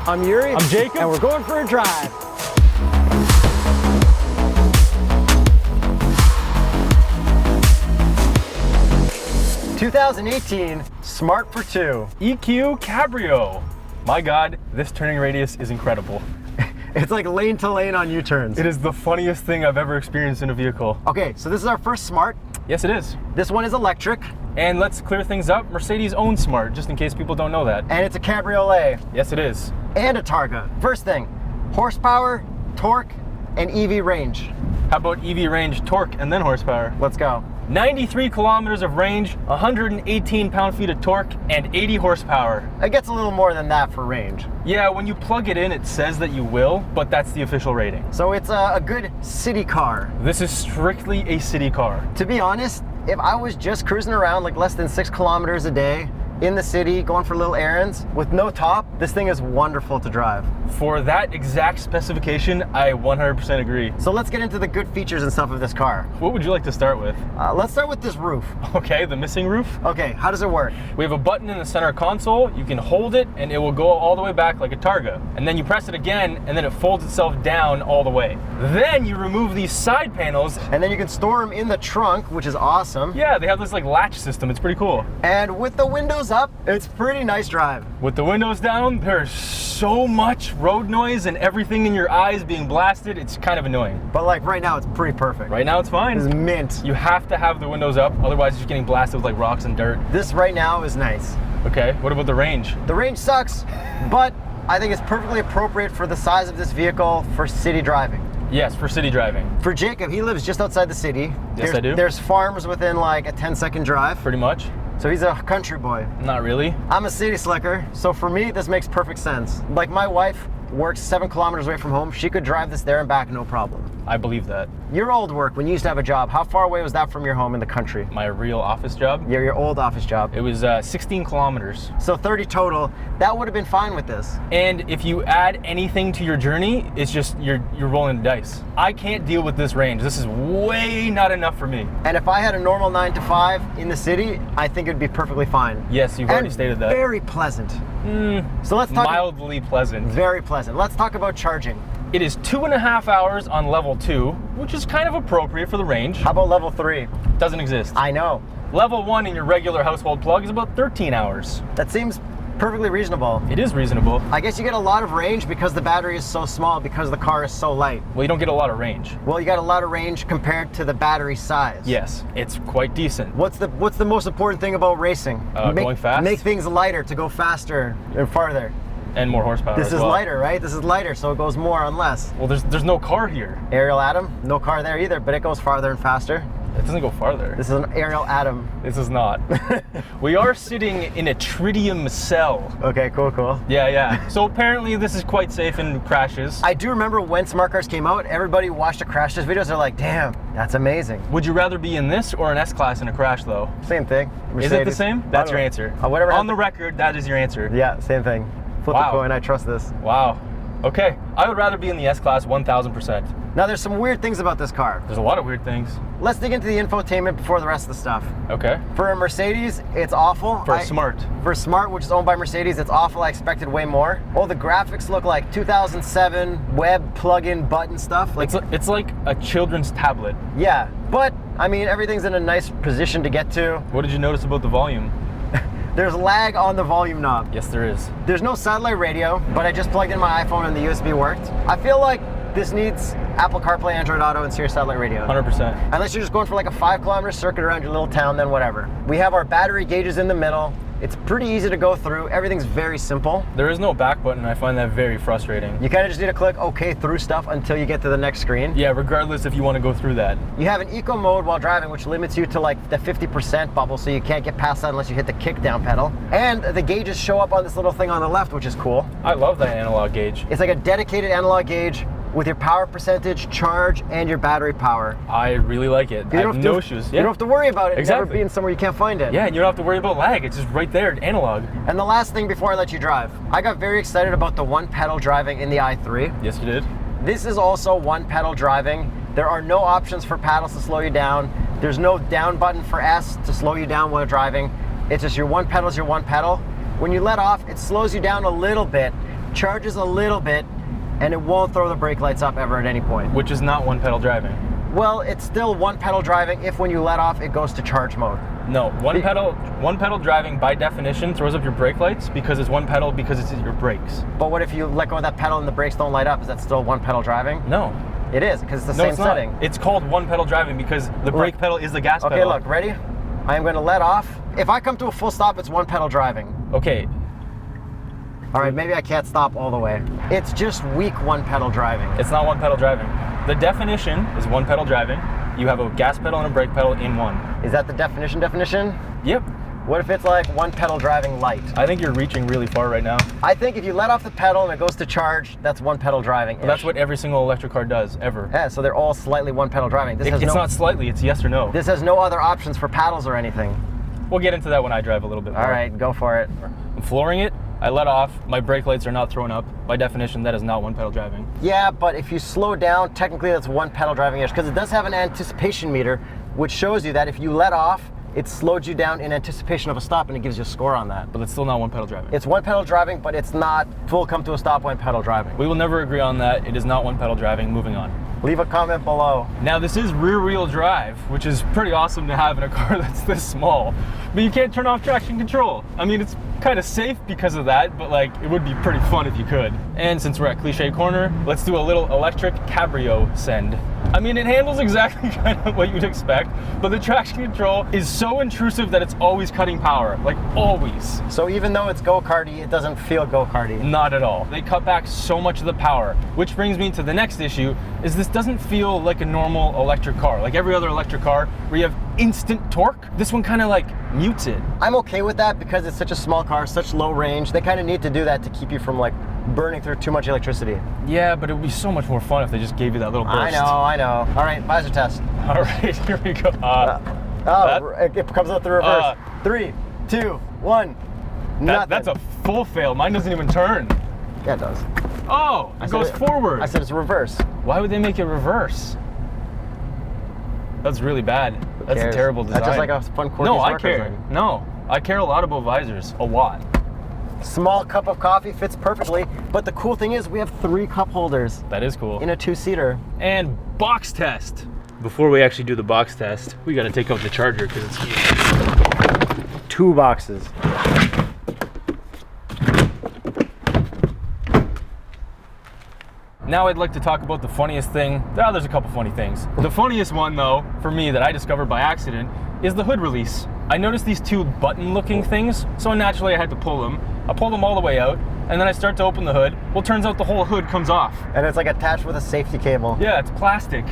I'm Yuri. I'm Jakub. And we're going for a drive. "2018 Smart for 2. EQ Cabrio. My God, this turning radius is incredible. It's like lane to lane on U-turns. It is the funniest thing I've ever experienced in a vehicle. Okay, so this is our first Smart. Yes, it is. This one is electric. And let's clear things up. Mercedes owns Smart, just in case people don't know that. And it's a Cabriolet. Yes, it is. And a Targa. First thing, horsepower, torque, and EV range. How about EV range, torque, and then horsepower? Let's go. 93 kilometers of range, 118 pound-feet of torque, and 80 horsepower. It gets a little more than that for range. Yeah, when you plug it in, it says that you will, but that's the official rating. So it's a good city car. This is strictly a city car. To be honest, if I was just cruising around like less than 6 kilometers a day in the city, going for little errands with no top, this thing is wonderful to drive. For that exact specification, I 100% agree. So let's get into the good features and stuff of this car. What would you like to start with? Let's start with this roof. Okay, the missing roof. Okay, how does it work? We have a button in the center console. You can hold it and it will go all the way back like a Targa. And then you press it again and then it folds itself down all the way. Then you remove these side panels. And then you can store them in the trunk, which is awesome. Yeah, they have this like latch system. It's pretty cool. And with the windows up, it's pretty nice drive. With the windows down, there's so much road noise and everything in your eyes being blasted. It's kind of annoying. But like right now, it's pretty perfect. Right now, it's fine. It's mint. You have to have the windows up, otherwise you're just getting blasted with like rocks and dirt. This right now is nice. Okay, what about the range? The range sucks, but I think it's perfectly appropriate for the size of this vehicle for city driving. Yes, for city driving. For Jacob, he lives just outside the city. Yes, I do. There's farms within like a 10-second drive. Pretty much. So he's a country boy. Not really. I'm a city slicker, so for me, this makes perfect sense. Like my wife works 7 kilometers away from home. She could drive this there and back, no problem. I believe that. Your old work, when you used to have a job, how far away was that from your home in the country? My real office job? Yeah, your old office job. It was 16 kilometers. So 30 total. That would have been fine with this. And if you add anything to your journey, it's just you're rolling the dice. I can't deal with this range. This is way not enough for me. And if I had a normal 9 to 5 in the city, I think it'd be perfectly fine. Yes, you've already stated that. Very pleasant. So let's talk. Mildly pleasant. Very pleasant. Let's talk about charging. It is 2.5 hours on level 2, which is kind of appropriate for the range. How about level 3? Doesn't exist. I know. Level 1 in your regular household plug is about 13 hours. That seems perfectly reasonable. It is reasonable. I guess you get a lot of range because the battery is so small, because the car is so light. Well, you don't get a lot of range. Well, you got a lot of range compared to the battery size. Yes, it's quite decent. What's the most important thing about racing? Going fast? Make things lighter to go faster and farther. And more horsepower This as is well. lighter, right? This is lighter, so it goes more on less. Well, there's no car here. Aerial Atom, no car there either, but it goes farther and faster. It doesn't go farther. This is an Aerial Atom. This is not. We are sitting in a tritium cell. Okay, cool. Yeah. So apparently this is quite safe in crashes. I do remember when smart cars came out, everybody watched the crash test videos. They're like, damn, that's amazing. Would you rather be in this or an S-Class in a crash though? Same thing. Is it the same? That's your answer. Whatever. On the record, that is your answer. Yeah, same thing. Flip a coin, I trust this. Wow. Okay, I would rather be in the S-Class 1000%. Now there's some weird things about this car. There's a lot of weird things. Let's dig into the infotainment before the rest of the stuff. Okay. For a Mercedes, it's awful. For a Smart. For Smart, which is owned by Mercedes, it's awful. I expected way more. Oh, the graphics look like 2007 web plug-in button stuff. Like it's like a children's tablet. Yeah, but I mean, everything's in a nice position to get to. What did you notice about the volume? There's lag on the volume knob. Yes, there is. There's no satellite radio, but I just plugged in my iPhone and the USB worked. I feel like this needs Apple CarPlay, Android Auto, and Sirius satellite radio. 100%. Unless you're just going for like a 5-kilometer circuit around your little town, then whatever. We have our battery gauges in the middle. It's pretty easy to go through. Everything's very simple. There is no back button. I find that very frustrating. You kind of just need to click OK through stuff until you get to the next screen. Yeah, regardless if you want to go through that. You have an eco mode while driving, which limits you to like the 50% bubble, so you can't get past that unless you hit the kick down pedal. And the gauges show up on this little thing on the left, which is cool. I love that analog gauge. It's like a dedicated analog gauge with your power percentage, charge, and your battery power. I really like it. I have no issues. You don't have to worry about it Exactly. never being somewhere you can't find it. Yeah, and you don't have to worry about lag. It's just right there, analog. And the last thing before I let you drive, I got very excited about the one pedal driving in the i3. Yes, you did. This is also one pedal driving. There are no options for paddles to slow you down. There's no down button for S to slow you down while driving. It's just your one pedal is your one pedal. When you let off, it slows you down a little bit, charges a little bit, and it won't throw the brake lights up ever at any point. Which is not one pedal driving. Well, it's still one pedal driving if when you let off, it goes to charge mode. No, one pedal driving by definition throws up your brake lights because it's one pedal because it's your brakes. But what if you let go of that pedal and the brakes don't light up? Is that still one pedal driving? No. It is, because it's the No, same it's not. setting. It's called one pedal driving because the brake pedal is the gas pedal. Okay, look, ready? I am going to let off. If I come to a full stop, it's one pedal driving. Okay. All right, maybe I can't stop all the way. It's just weak one pedal driving. It's not one pedal driving. The definition is one pedal driving. You have a gas pedal and a brake pedal in one. Is that the definition? Yep. What if it's like one pedal driving light? I think you're reaching really far right now. I think if you let off the pedal and it goes to charge, that's one pedal driving. But that's what every single electric car does, ever. Yeah, so they're all slightly one pedal driving. It's not slightly, it's yes or no. This has no other options for paddles or anything. We'll get into that when I drive a little bit more. All right, go for it. I'm flooring it. I let off. My brake lights are not thrown up. By definition, that is not one pedal driving. Yeah, but if you slow down, technically that's one pedal driving-ish, because it does have an anticipation meter, which shows you that if you let off, it slowed you down in anticipation of a stop, and it gives you a score on that. But it's still not one pedal driving. It's one pedal driving, but it's not full come to a stop one pedal driving. We will never agree on that. It is not one pedal driving. Moving on. Leave a comment below. Now this is rear wheel drive, which is pretty awesome to have in a car that's this small. But you can't turn off traction control. I mean, it's kind of safe because of that, but like it would be pretty fun if you could. And since we're at Cliche Corner, let's do a little electric cabrio send. I mean, it handles exactly kind of what you'd expect, but the traction control is so intrusive that it's always cutting power, like always. So even though it's go-karty, it doesn't feel go-karty. Not at all. They cut back so much of the power, which brings me to the next issue, is this doesn't feel like a normal electric car. Like every other electric car where you have instant torque, this one kind of like mutes it. I'm okay with that because it's such a small car, such low range. They kind of need to do that to keep you from like burning through too much electricity. Yeah, but it would be so much more fun if they just gave you that little burst. I know. All right, visor test. All right, here we go. It comes out the reverse. 3, 2, 1. That's a full fail. Mine doesn't even turn. Yeah, it does. Oh, it goes forward. I said it's reverse. Why would they make it reverse? That's really bad. That's a terrible design. That's just like a fun quirky No, I care. thing. No, I care a lot about visors. A lot. Small cup of coffee fits perfectly, but the cool thing is we have 3 cup holders. That is cool. In a 2-seater. And box test. Before we actually do the box test, we got to take out the charger because it's huge. 2 boxes. Now I'd like to talk about the funniest thing. There's a couple funny things. The funniest one though, for me, that I discovered by accident, is the hood release. I noticed these 2 button-looking things, so naturally I had to pull them. I pulled them all the way out, and then I start to open the hood. Well, turns out the whole hood comes off. And it's like attached with a safety cable. Yeah, it's plastic.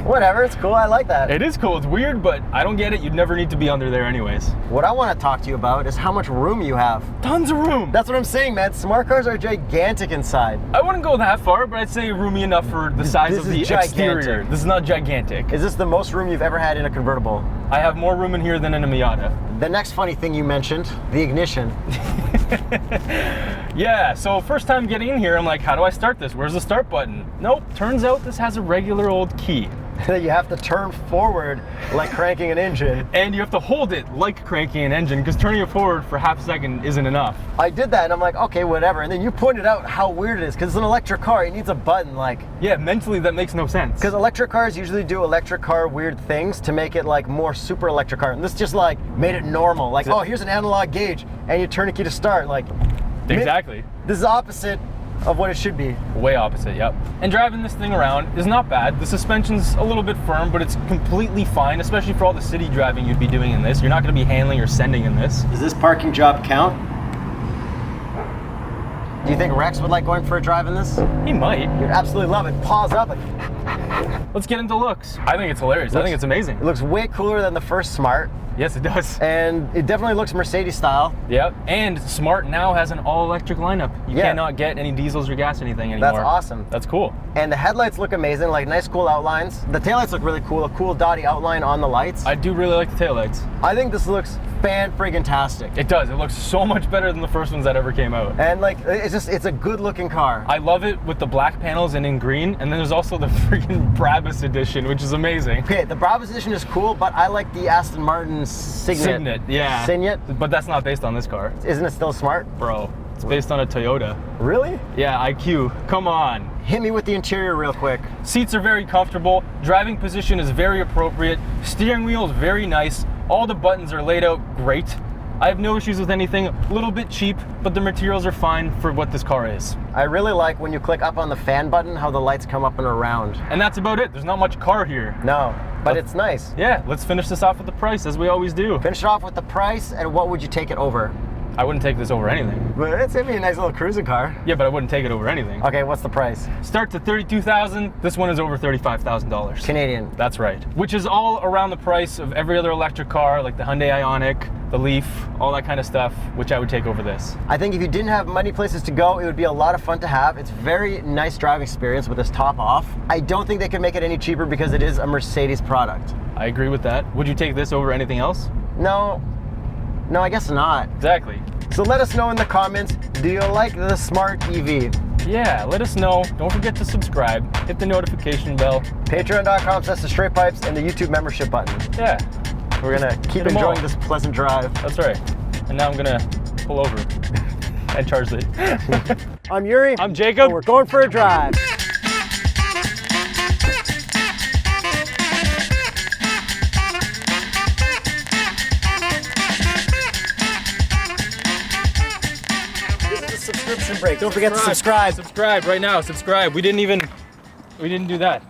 Whatever, it's cool, I like that. It is cool, it's weird, but I don't get it. You'd never need to be under there anyways. What I want to talk to you about is how much room you have. Tons of room. That's what I'm saying, man. Smart cars are gigantic inside. I wouldn't go that far, but I'd say roomy enough for the size of the exterior. Gigantic. This is not gigantic. Is this the most room you've ever had in a convertible? I have more room in here than in a Miata. The next funny thing you mentioned, the ignition. Yeah, so first time getting in here, I'm like, how do I start this? Where's the start button? Nope, turns out this has a regular old key. You have to turn forward like cranking an engine. And you have to hold it like cranking an engine, because turning it forward for half a second isn't enough. I did that and I'm like, okay, whatever. And then you pointed out how weird it is, because it's an electric car, it needs a button like. Yeah, mentally that makes no sense. Because electric cars usually do electric car weird things to make it like more super electric car. And this just like made it normal. Like, oh, here's an analog gauge and you turn a key to start. Like, exactly. This is opposite of what it should be. Way opposite, yep. And driving this thing around is not bad. The suspension's a little bit firm, but it's completely fine, especially for all the city driving you'd be doing in this. You're not gonna be handling or sending in this. Does this parking job count? Do you think Rex would like going for a drive in this? He might. You'd absolutely love it. Paws up. Let's get into looks. I think it's hilarious. I think it's amazing. It looks way cooler than the first Smart. Yes, it does. And it definitely looks Mercedes style. Yep. And Smart now has an all-electric lineup. You cannot get any diesels or gas or anything anymore. That's awesome. That's cool. And the headlights look amazing, like nice cool outlines. The taillights look really cool, a cool dotty outline on the lights. I do really like the taillights. I think this looks fan-friggin-tastic. It does. It looks so much better than the first ones that ever came out. And like, it's a good-looking car. I love it with the black panels and in green, and then there's also the freaking Brabus edition, which is amazing. Okay, the Brabus edition is cool, but I like the Aston Martin Signet. Yeah. Signet? But that's not based on this car. Isn't it still Smart? Bro, It's based on a Toyota. Really? Yeah, IQ. Come on. Hit me with the interior real quick. Seats are very comfortable. Driving position is very appropriate. Steering wheel is very nice. All the buttons are laid out great. I have no issues with anything. A little bit cheap, but the materials are fine for what this car is. I really like when you click up on the fan button, how the lights come up and around. And that's about it. There's not much car here. No, but it's nice. Yeah, let's finish this off with the price, as we always do. Finish it off with the price, and what would you take it over? I wouldn't take this over anything. But it's gonna be a nice little cruising car. Yeah, but I wouldn't take it over anything. Okay, what's the price? Starts at $32,000. This one is over $35,000. Canadian. That's right. Which is all around the price of every other electric car, like the Hyundai Ioniq, the Leaf, all that kind of stuff, which I would take over this. I think if you didn't have many places to go, it would be a lot of fun to have. It's very nice driving experience with this top off. I don't think they could make it any cheaper because it is a Mercedes product. I agree with that. Would you take this over anything else? No, I guess not. Exactly. So let us know in the comments, do you like the Smart EV? Yeah, let us know. Don't forget to subscribe. Hit the notification bell. Patreon.com/TheStraightPipes and the YouTube membership button. Yeah. We're gonna keep enjoying this pleasant drive. That's right. And now I'm gonna pull over and charge it. I'm Yuri. I'm Jacob. And we're going for a drive. Subscription break. Don't forget to subscribe. Subscribe right now. Subscribe. We didn't do that.